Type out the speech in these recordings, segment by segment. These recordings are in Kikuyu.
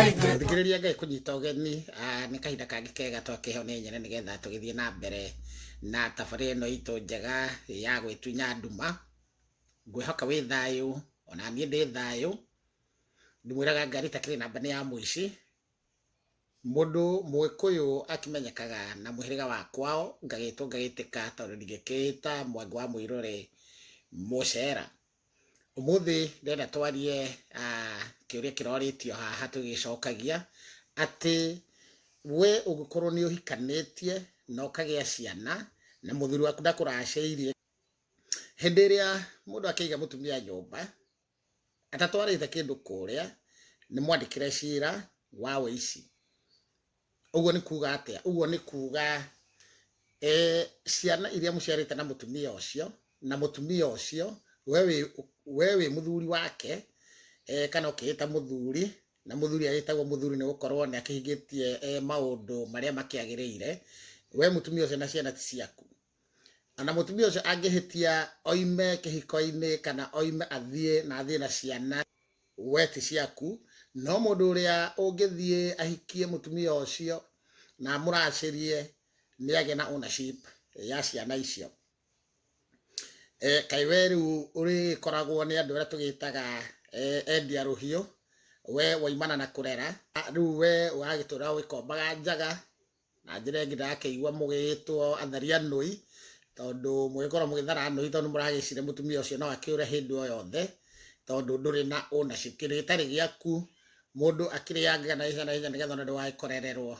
Thikiriria Ngai kunyita ugeni ni kahinda kangi kega twakiho ni nyene nigetha tugithie na mbere na tabarĩra ĩno itũ njega ya gwĩtunya nduma. Ngwĩhoka wĩ thayũ, ona niĩ ndĩ thayũ. Ndimwĩraga ngari takĩrĩ namba nĩ ya mũici. Mũndũ Mũgĩkũyũ akimenyekaga na mũhĩrĩga wa kwao, ngagĩtwo ngagĩtĩka tondũ ndingĩkĩĩta Mwangi wa Mũirũrĩ Mũcera. Ũmũthĩ ndĩrenda twarie kĩũria kĩrorĩtio haha tũgĩcokagia atĩ we ũngĩkorwo nĩ ũhikanĩtie na ũkagĩa ciana na mũthuri waku ndakũracĩirie, hĩndĩ ĩrĩa mũndũ akĩiga mũtumia nyũmba atatwarĩte kĩndũ kũrĩa, nĩ mwandĩkĩre cira wa ũici. Ũguo nĩ kuuga atĩa? Ũguo nĩ kuuga ciana iria mũciarĩte na mũtumia ũcio, na mũtumia ũcio we wĩ mũthuri wake, kana ũkĩĩta mũthuri, na mũthuri agĩtagwo mũthuri nĩ gũkorwo nĩ akĩhingĩtie maũndũ marĩa makĩagĩrĩire, we mũtumia ũcio na ciana ti ciaku. Na mũtumia ũcio angĩhĩtia oime kĩhiko-inĩ kana oime athiĩ na ciana, we ti ciaku. No mũndũ ũrĩa ũngĩthiĩ ahikie mũtumia ũcio na mũracĩrie nĩ agĩa na ownership ya ciana icio. Kaĩ we rĩu ũrĩkoragwo nĩ andũ arĩa tũgĩtaga endia rũhiũ, we waimana na kũrera, rĩu we ũragĩtũra ũgĩkombaga njaga, na njĩra ĩngĩ ndakĩigua mũgĩtwo atharia nũi, tondũ mũgĩkorwo mũgĩthara nũi tondũ mũragĩcire mũtumia ũcio no akĩũre hĩndĩ o yothe, tondũ ndũrĩ na ownership. Kĩndũ gĩtarĩ gĩaku mũndũ akĩrĩangaga na ihenya nĩgetha ona ndũgagĩkorererwo.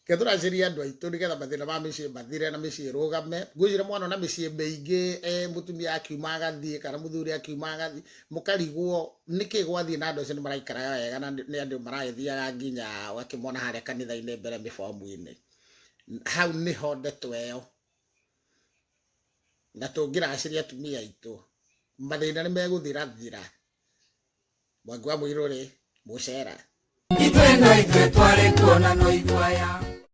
Ke tũracĩria andũ aitũ nĩgetha mathĩna ma mĩciĩ mathire na mĩciĩ ĩrũgame. Ngwĩciria mwana na mĩciĩ mĩingĩ mũtumia akiuma agathiĩ kana mũthuri akiuma agathiĩ, mũkarigwo nĩkĩ gwathiĩ na andũ acio nĩ maraikaraga wega na nĩ andũ maragĩthiaga nginya ũgakĩmona harĩa kanitha-inĩ mbere mĩbomu-inĩ. Hau nĩho ndeto ĩyo, na tũngĩracĩria atumia aitũ mathĩna nĩ megũthirathira. Mwangi wa Mũirũrĩ Mũcera. Ithuĩ no ithuĩ twarĩ kuona no iguaya.